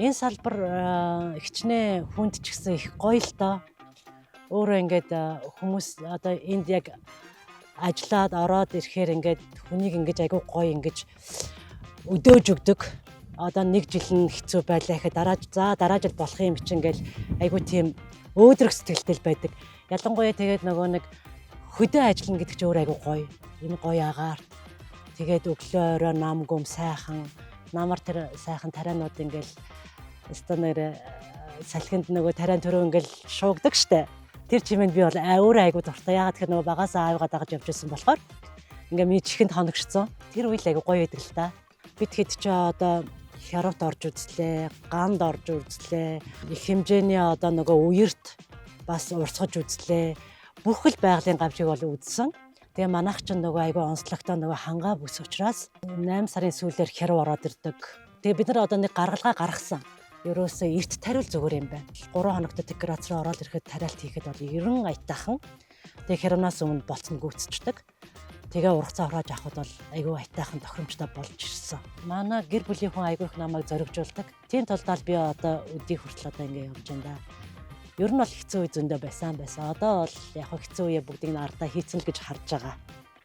Энэ салбар хичнээн хүнд ч гэсэн их гоё л доо. Өөрөө ингээд хүмүүс одоо энд яг ажиллаад ороод ирэхээр ингээд хүнийг ингэж айгүй гоё ингэж өдөөж өгдөг. Одоо нэг жил нь хэцүү байлаа гэхэд дараа жил болох юм чинь ингээл айгүй тийм өөдрөг сэтгэлтэй байдаг. Ялангуяа тэгээд нөгөө нэг хөдөө ажиллана гэдэг чинь өөр айгүй гоё. Энэ гоё агаар. Тэгээд өглөө орой нам гүм сайхан намар тэр сайхан тарианууд ингээл станаар салхинд нөгөө тариан төрөө ингээл шуугдаг штэ. Тэр чимээнд би бол өөрөө айгүй дуртай. Ягаад гэхээр нөгөө багасаа аавгаа дагаж явж байсан болохоор ингээ миний чихэнд хоногшсон. Тэр үйл айгүй гоё байдаг л та. Бид хэд ч одоо хяравт орж үзлээ, ганд орж үзлээ. Их хэмжээний одоо нөгөө үерт бас урсгаж үзлээ. Бүх л байгалийн гамшиг бол үзсэн. Тэгээ манайх ч нөгөө айгүй онцлогтой нөгөө хангаа бүс учраас 8 сарын сүүлээр хяр ороод ирдэг. Тэгээ бид нар одоо нэг гаргалгаа гаргасан. Ерөөсөө эрт тариул зүгээр юм байна. 3 хоногт грац руу ороод ирэхэд тариалт хийхэд бол 90 аятайхан. Тэгээ хярамнаас өмнө болцсон гүйцэждэг. Тэгээ ургацаа хурааж авахд бол айгүй аятайхан тохиромжтой болж ирсэн. Манай гэр бүлийн хүн айгүй их намайг зоригжуулдаг. Тийм тулд би одоо өдий хүртэл одоо ингэ явж байна да. Ер нь бол хэцүү үе зөндөө байсан. Одоо бол яг хэцүү үе бүгдийг нь ардаа хийцэн л гэж харж байгаа.